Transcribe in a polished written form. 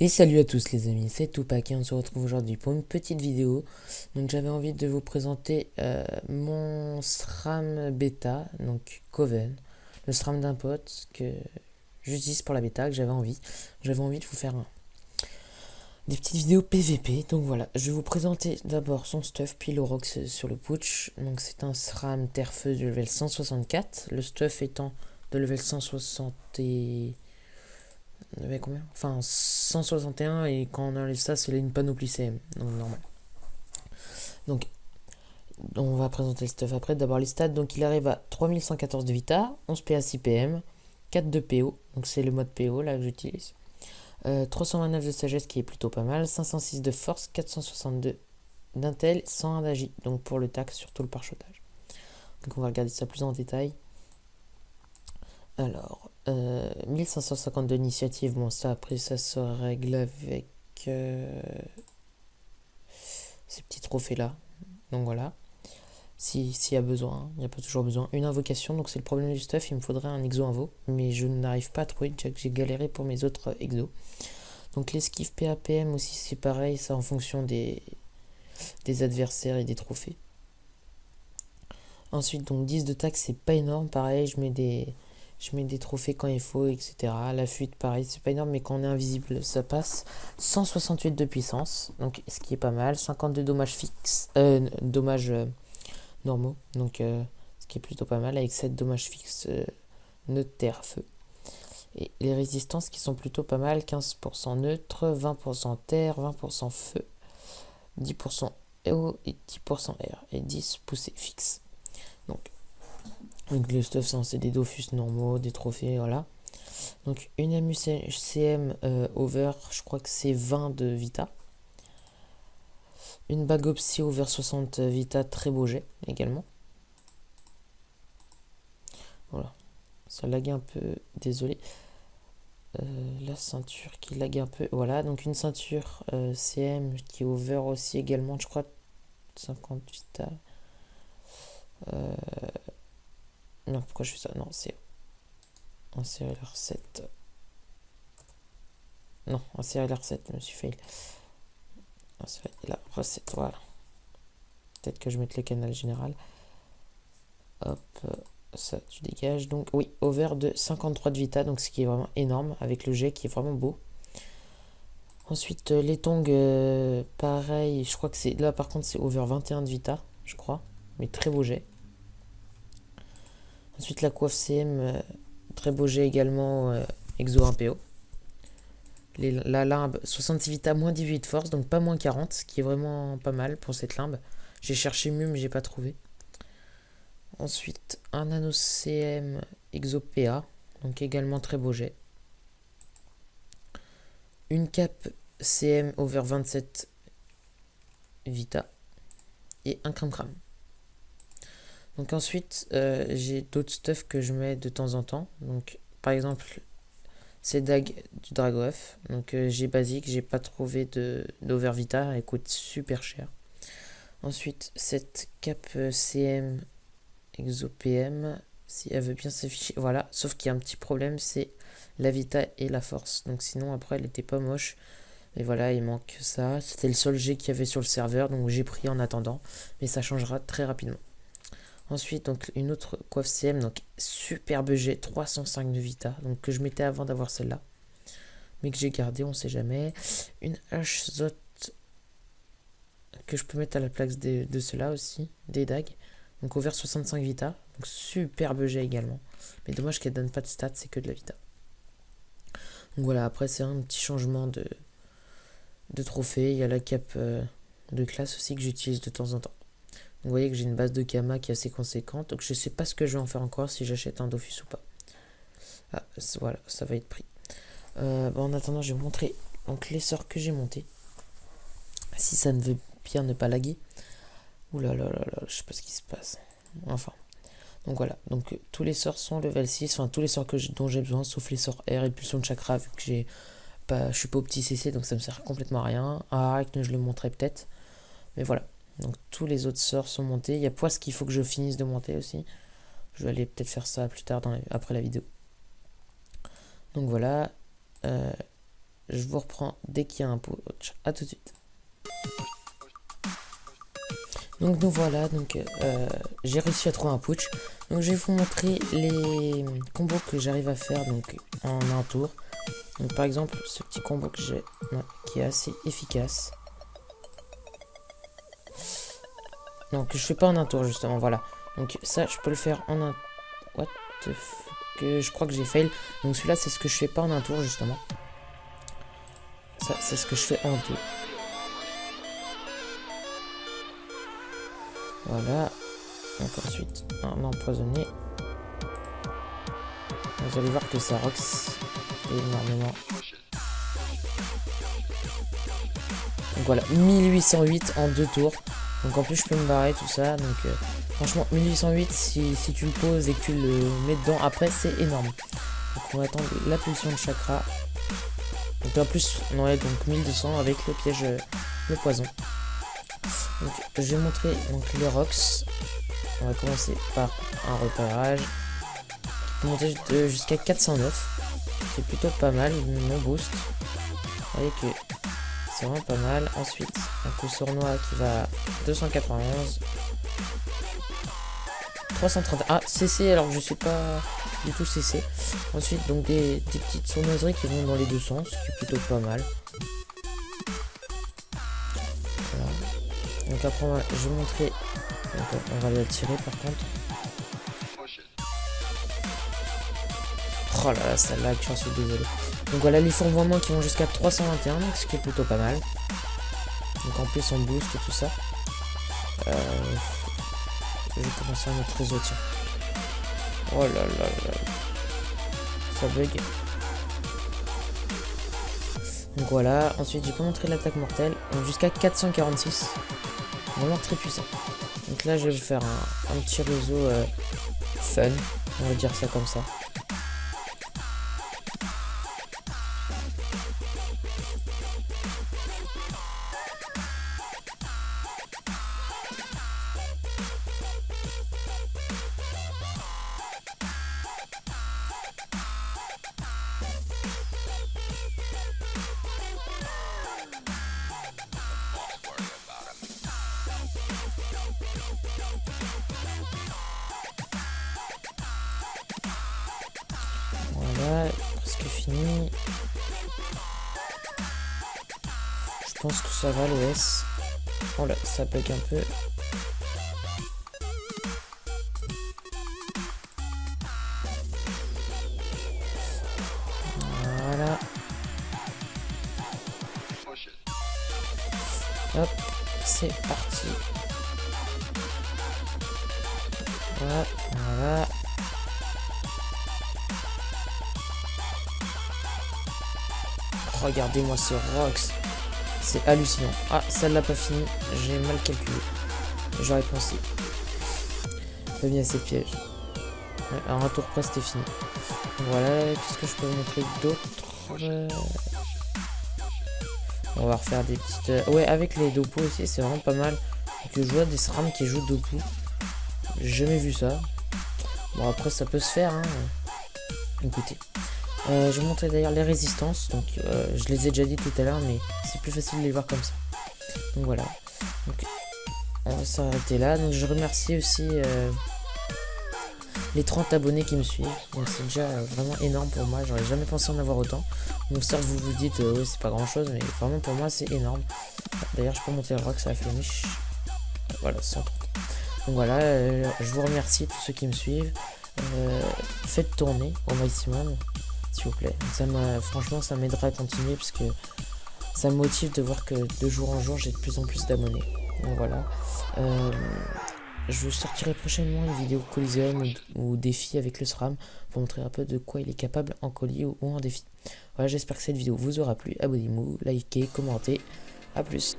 Et salut à tous les amis, c'est Tupac et on se retrouve aujourd'hui pour une petite vidéo. Donc j'avais envie de vous présenter mon SRAM bêta, donc Coven, le SRAM d'un pote que j'utilise pour la bêta, que j'avais envie. J'avais envie de vous faire des petites vidéos PVP. Donc voilà, je vais vous présenter d'abord son stuff, puis l'Orox sur le putsch. Donc c'est un SRAM terre-feu de level 164, le stuff étant de level 160 et... On avait combien? Enfin, 161 et quand on enlève ça, c'est une panoplie CM. Donc normal. Donc, on va présenter le stuff après. D'abord les stats. Donc, il arrive à 3114 de Vita, 11 PA 6 PM, 4 de PO. Donc, c'est le mode PO là que j'utilise. 329 de sagesse qui est plutôt pas mal. 506 de force, 462 d'intel, 101 d'agi. Donc, pour le tac, surtout le parchotage. Donc, on va regarder ça plus en détail. Alors, 1552 d'initiative, bon ça après ça se règle avec ces petits trophées là. Donc voilà, s'il y a besoin, il n'y a pas toujours besoin. Une invocation, donc c'est le problème du stuff, il me faudrait un exo invo, mais je n'arrive pas à trouver, déjà que j'ai galéré pour mes autres exos. Donc l'esquive PAPM aussi c'est pareil, ça en fonction des adversaires et des trophées. Ensuite donc 10 de taxe c'est pas énorme, pareil je mets des trophées quand il faut, etc. La fuite, pareil, c'est pas énorme, mais quand on est invisible, ça passe. 168 de puissance, donc ce qui est pas mal. 52 dommages fixes, dommages normaux, donc ce qui est plutôt pas mal, avec 7 dommages fixes neutre, terre, feu. Et les résistances qui sont plutôt pas mal, 15% neutre, 20% terre, 20% feu, 10% eau et 10% air, et 10 poussées fixes. Donc le stuff c'est des Dofus normaux, des trophées, voilà. Donc une MUCM over, je crois que c'est 20 de Vita. Une Bagopsy over 60 Vita, très beau jet également. Voilà, ça lag un peu, désolé. La ceinture qui lag un peu, voilà. Donc une ceinture CM qui est over aussi également, je crois 50 Vita. Non, pourquoi je fais ça? Non, c'est un CLR 7. Non, un CLR 7, je me suis fail. La recette, voilà. Peut-être que je mette le canal général. Hop, ça tu dégages. Donc oui, over de 53 de Vita, donc ce qui est vraiment énorme, avec le jet qui est vraiment beau. Ensuite, les tongs, pareil, je crois que c'est... Là par contre c'est over 21 de Vita, je crois. Mais très beau jet. Ensuite la coiffe CM, très beau jet également, exo 1 PO. La limbe, 66 Vita, moins 18 de force, donc pas moins 40, ce qui est vraiment pas mal pour cette limbe. J'ai cherché mieux, mais j'ai pas trouvé. Ensuite, un nano CM Exo PA, donc également très beau jet. Une cape CM over 27 Vita. Et un crame. Donc ensuite, j'ai d'autres stuff que je mets de temps en temps. Donc par exemple, c'est Dag du Dragof. Donc j'ai basique, j'ai pas trouvé d'over Vita, elle coûte super cher. Ensuite, cette cape CM Exo PM, si elle veut bien s'afficher, voilà. Sauf qu'il y a un petit problème, c'est la Vita et la force. Donc sinon après elle était pas moche. Et voilà, il manque ça. C'était le seul G qu'il y avait sur le serveur, donc j'ai pris en attendant. Mais ça changera très rapidement. Ensuite, donc une autre coiffe CM, donc superbe G, 305 de Vita, donc que je mettais avant d'avoir celle-là, mais que j'ai gardé, on sait jamais. Une H-Zot que je peux mettre à la place de cela aussi, des dagues, donc over 65 Vita, donc superbe G également, mais dommage qu'elle donne pas de stats, c'est que de la Vita. Donc voilà, après c'est un petit changement de trophée, il y a la cape de classe aussi que j'utilise de temps en temps. Vous voyez que j'ai une base de Kama qui est assez conséquente. Donc je sais pas ce que je vais en faire encore, si j'achète un Dofus ou pas. Ah, voilà, ça va être pris. En attendant, je vais vous montrer donc, les sorts que j'ai montés. Si ça ne veut bien ne pas laguer. Ouh là là là là, je sais pas ce qui se passe. Enfin. Donc voilà, donc tous les sorts sont level 6. Enfin, tous les sorts dont j'ai besoin, sauf les sorts R et pulsion de chakra, vu que je suis pas au petit CC, donc ça me sert complètement à rien. Ah, je le montrerai peut-être. Mais voilà. Donc tous les autres sorts sont montés. Il y a Poisse qu'il faut que je finisse de monter aussi. Je vais aller peut-être faire ça plus tard après la vidéo. Donc voilà. je vous reprends dès qu'il y a un putsch. A tout de suite. Donc nous voilà, donc j'ai réussi à trouver un putsch. Donc je vais vous montrer les combos que j'arrive à faire donc en un tour. Donc par exemple ce petit combo que j'ai qui est assez efficace. Donc je fais pas en un tour justement, voilà. Donc ça je peux le faire en un... What the fuck, je crois que j'ai fail. Donc celui-là c'est ce que je fais pas en un tour justement. Ça c'est ce que je fais en deux. Voilà. Donc ensuite, un empoisonné. Vous allez voir que ça rox énormément. Donc voilà, 1808 en 2 tours. Donc en plus je peux me barrer tout ça. Donc franchement 1808 si tu le poses et que tu le mets dedans après c'est énorme. Donc on va attendre la pulsion de chakra. Donc en plus on aurait donc 1200 avec le piège, le poison. Donc je vais montrer donc les rox. On va commencer par un repérage. On va monter jusqu'à 409. C'est plutôt pas mal, mon boost. Vous voyez que c'est vraiment pas mal. Ensuite, un coup sournois qui va à 291. 330. Ah, CC alors que je suis pas du tout CC. Ensuite, donc des petites sournoiseries qui vont dans les deux sens, ce qui est plutôt pas mal. Voilà. Donc après, je vais montrer. Donc, on va la tirer par contre. Oh là là, ça lag, j'en suis désolé. Donc voilà les fourvoiements qui vont jusqu'à 321, donc ce qui est plutôt pas mal. Donc en plus on boost et tout ça. Je vais commencer à mettre réseau, tiens. Oh là là là. Ça bug. Donc voilà, ensuite j'ai pas montré l'attaque mortelle. Donc jusqu'à 446. Vraiment très puissant. Donc là je vais faire un petit réseau fun. On va dire ça comme ça. Voilà, presque fini. Je pense que ça va l'OS. Oh là, ça bug un peu. Voilà. Hop, c'est parti. Voilà, voilà. Regardez-moi ce Rox. C'est hallucinant. Ah, ça l'a pas fini. J'ai mal calculé. J'aurais pensé. Pas bien ces pièges. Ouais, à un tour près, c'était fini. Voilà, qu'est-ce que je peux vous montrer d'autre? On va refaire des petites... Ouais, avec les dopos aussi, c'est vraiment pas mal. Que je vois des SRAM qui jouent dopo. J'ai jamais vu ça. Bon, après, ça peut se faire, hein. Écoutez. Je vais vous montrer d'ailleurs les résistances. Donc, je les ai déjà dit tout à l'heure, mais c'est plus facile de les voir comme ça. Donc, voilà. Donc, on va s'arrêter là. Donc, je remercie aussi les 30 abonnés qui me suivent. Donc, c'est déjà vraiment énorme pour moi. J'aurais jamais pensé en avoir autant. Donc, certes, vous vous dites, ouais, c'est pas grand chose, mais vraiment pour moi, c'est énorme. D'ailleurs, je peux monter le rock, ça a fait une miche. Voilà, 130. Donc, voilà. Je vous remercie tous ceux qui me suivent. Faites tourner au maximum. S'il vous plaît, franchement ça m'aidera à continuer parce que ça me motive de voir que de jour en jour j'ai de plus en plus d'abonnés. Donc voilà, je sortirai prochainement une vidéo Coliseum ou défi avec le SRAM pour montrer un peu de quoi il est capable en colis ou en défi. Voilà, j'espère que cette vidéo vous aura plu, abonnez-vous, likez, commentez, à plus.